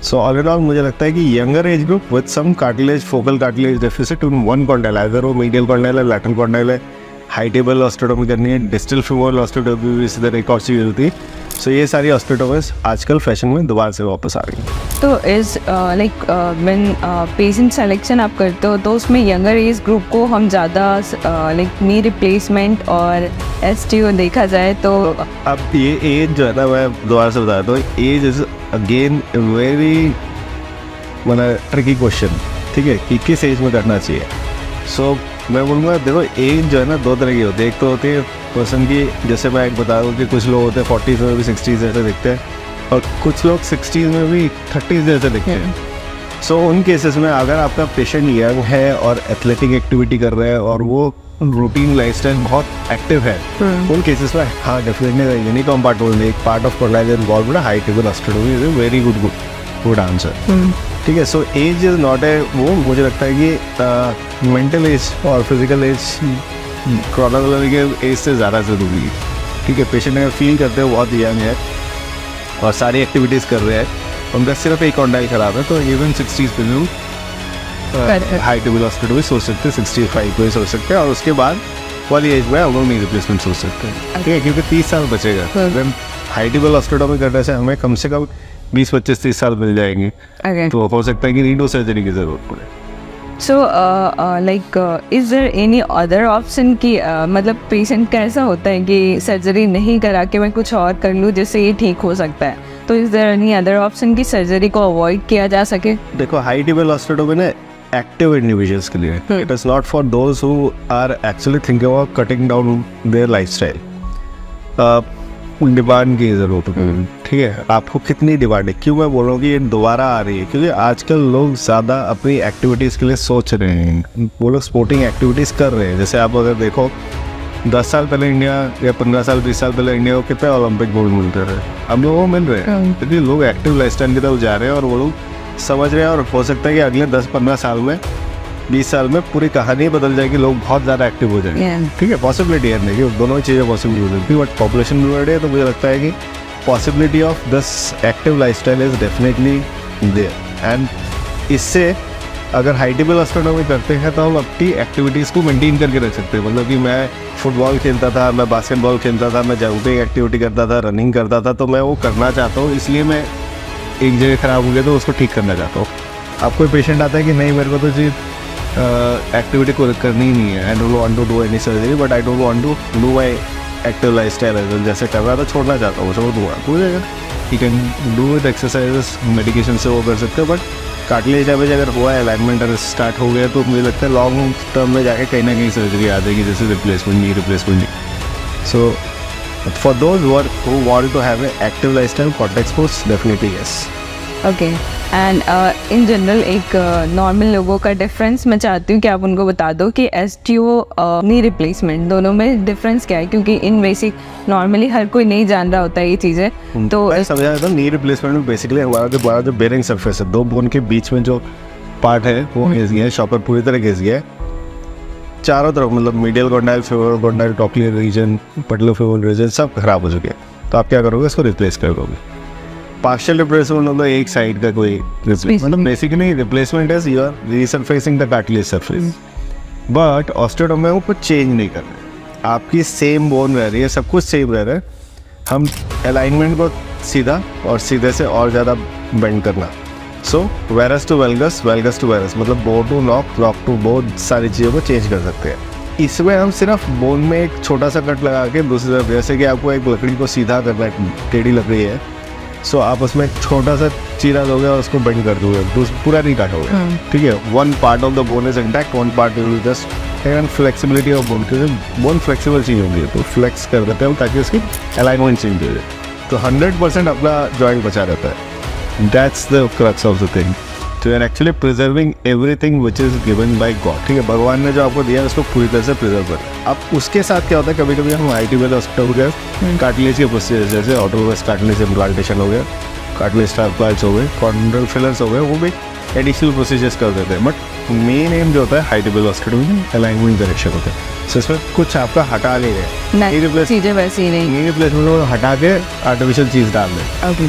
So all in all मुझे लगता है कि younger age group with some cartilage, focal cartilage deficit in one condyle, अगर वो मीडियल कॉन्डाइल है, लैटरल कॉन्डाइल है, हाई टेबल ऑस्टियोटोमी करनी है, डिस्टल फीमोरल ऑस्टियोटोमी भी इसी तरह एक और चीज़ होती है। सो ये सारी ऑस्टियोटोमीज आजकल फैशन में दोबारा से वापस आ रही हैं। तो इस लाइक व्हेन पेशेंट सिलेक्शन आप करते हो तो उसमें यंगर एज ग्रुप को हम ज़्यादा लाइक नी रिप्लेसमेंट और STO देखा जाए तो? अब ये एज जो है ना, मैं दोबारा से बता दूँ, age is again very tricky question, ठीक है, कि किस एज में करना चाहिए। सो मैं बोलूँगा देखो एज जो है ना दो तरह की होती है। एक तो होती है पर्सन की, जैसे मैं एक बता दूँ कि कुछ लोग होते हैं 40s में भी 60s जैसे दिखते हैं, और कुछ लोग 60s में भी 30s जैसे दिखते हैं। सो उन केसेस में अगर आपका पेशेंट यंग है और एथलेटिक एक्टिविटी कर रहा है और वो रूटीन लाइफस्टाइल बहुत एक्टिव है, उन केसेस में हाँ डेफिनेटली यूनिकॉर्न पार्ट होल्ड एक part of condyle involved, high tibial osteotomy is a very good answer, ठीक है। So age is not a वो, मुझे लगता है कि मेंटल एज और फिजिकल एज क्रोनोलॉजिकल एज से ज़्यादा ज़रूरी है, ठीक है। पेशेंट अगर फील करते हैं बहुत यंग है और सारी एक्टिविटीज़ कर रहे हैं, उनका सिर्फ एक कॉन्डाइल खराब है, तो इवन 60s पे भी हाई टेबल ऑस्टियोटोमी सोच सकते हैं, 65 पे सोच सकते हैं, और उसके बाद वाली एज में हम लोग नी रिप्लेसमेंट सोच सकते हैं, ठीक है, क्योंकि 30 साल बचेगा। हाई टेबल ऑस्टियोटोमी करने से हमें कम से कम 20-25-30 साल मिल जाएंगे, तो हो सकता है कि रीडो सर्जरी की ज़रूरत पड़े। So like is there any other option कि मतलब पेशेंट का ऐसा होता है कि सर्जरी नहीं करा के मैं कुछ और कर लूँ जिससे ये ठीक हो सकता है, तो is there any other option कि सर्जरी को अवॉइड किया जा सके? देखो हाई टेबल ऑस्टियोटोमी ना एक्टिव इंडिविजुअल्स के लिए, it is not for those who are actually thinking about cutting down their lifestyle. Demand की ज़रूरत है, ठीक है, आपको कितनी डिमांड है। क्यों मैं बोल रहा हूँ कि ये दोबारा आ रही है, क्योंकि आजकल लोग ज़्यादा अपनी एक्टिविटीज़ के लिए सोच रहे हैं, वो लोग स्पोर्टिंग एक्टिविटीज़ कर रहे हैं। जैसे आप अगर देखो 10 साल पहले इंडिया या 15 साल 20 साल पहले इंडिया को कितने ओलंपिक गोल्ड मिलते थे, अब लोगों को मिल रहे हैं, क्योंकि लोग एक्टिव लाइफस्टाइल की तरफ जा रहे हैं और वो लोग समझ रहे हैं, और हो सकता है कि अगले 10-15 साल में 20 साल में पूरी कहानी बदल जाएगी, लोग बहुत ज़्यादा एक्टिव हो जाएंगे, ठीक है। पॉसिबिलिटी है नहीं कि दोनों ही चीज़ें पॉसिबिलिटी हो सकती है, बट पॉपुलेशन भी बढ़ रही है, तो मुझे लगता है कि possibility of this active lifestyle is definitely there. And इससे अगर हाई टेबल ऑस्टियोटोमी करते हैं तो हम अपनी एक्टिविटीज़ को मेंटेन करके रख सकते हैं। मतलब कि मैं फुटबॉल खेलता था, मैं बास्केटबॉल खेलता था, मैं जंपिंग एक्टिविटी करता था, रनिंग करता था, तो मैं वो करना चाहता हूँ, इसलिए मैं एक जगह ख़राब हो गया तो उसको ठीक करना चाहता हूँ। अब कोई पेशेंट आता है कि नहीं मेरे को तो जी एक्टिविटी को करनी ही नहीं है, I don't want to do any surgery, but I don't want to do my active lifestyle जैसे कर रहा था, छोड़ना चाहता हूँ, छोड़ दूँगा, हो जाएगा, you can do with exercises, medication से वो कर सकते हो। बट कार्टिलेज डैमेज अगर हुआ है, अलाइनमेंट अगर स्टार्ट हो गया, तो मुझे लगता है लॉन्ग टर्म में जाके कहीं ना कहीं सर्जरी आ जाएगी, जैसे replacement knee. So for those who want to have a active lifestyle contact sports, definitely yes. Okay, and in general एक नॉर्मल लोगों का डिफरेंस मैं चाहती हूँ कि आप उनको बता दो कि STO नी रिप्लेसमेंट दोनों में डिफरेंस क्या है, क्योंकि इन बेसिक नॉर्मली हर कोई नहीं जान रहा होता है ये चीज़ें। तो मैं समझा रहा था नी रिप्लेसमेंट में बेसिकली हमारा जो बेरिंग सरफेस है, दो बोन के बीच में जो पार्ट है वो घिस गया है, शॉपर पूरी तरह घिस गया है चारों तरफ, मतलब medial condyle, femoral condyle, trochlear region, patellofemoral region सब खराब हो चुके हैं। तो आप क्या करोगे, इसको रिप्लेस कर दोगे। पार्शियल रिप्लेसमेंट मतलब एक साइड का कोई मतलब basically replacement is you are resurfacing the cartilage surface, but osteotomy में वो कुछ चेंज नहीं कर रहे, आपकी सेम बोन रह रही है, सब कुछ सेम रह रहा है, हम अलाइनमेंट को सीधा और सीधे से और ज़्यादा बेंड करना। सो वेरस टू वेल्गस, वेल्गस टू वेरस, मतलब बो टू लॉक, लॉक टू बो, सारी चीज़ों को चेंज कर सकते हैं। इसमें हम सिर्फ बोन में एक छोटा सा कट लगा के दूसरी तरफ, जैसे कि आपको एक लकड़ी को सीधा करना है, टेढ़ी लकड़ी है, सो आप उसमें छोटा सा चीरा दोगे और उसको बेंड कर दोगे, पूरा नहीं काटोगे, ठीक है। One part of the bone is intact, one part will just and flexibility of bone, क्योंकि बोन फ्लेक्सिबल चीज़ होती है, तो फ्लेक्स कर देते हैं ताकि उसकी अलाइनमेंट चेंज हो जाए, तो 100% अपना जॉइंट बचा रहता है। That's the crux of the thing, तो you are actually preserving everything which is given by God, ठीक है। भगवान ने जो आपको दिया है उसको पूरी तरह से प्रिजर्व करें। अब उसके साथ क्या होता है, कभी कभी हम IT में हो गया, कार्टिलेज के प्रोसीजर जैसे ऑटोलोगस कार्टिलेज इम्प्लांटेशन हो गया, कार्टिलेज ट्रांसप्लांट्स हो गए, कॉन्ड्रल फिलर्स हो गए, वो भी एडिशनल प्रोसीजर्स कर देते हैं। बट मेन एम जो होता है हाई टेबल ऑस्टियोटोमी में अलाइनमेंट करेक्शन होता है, सो इसमें कुछ आपका हटा नहीं रहे, चीज़ें वैसी नहीं, नी रिप्लेसमेंट हटा के आर्टिफिशियल चीज़ डाल दें।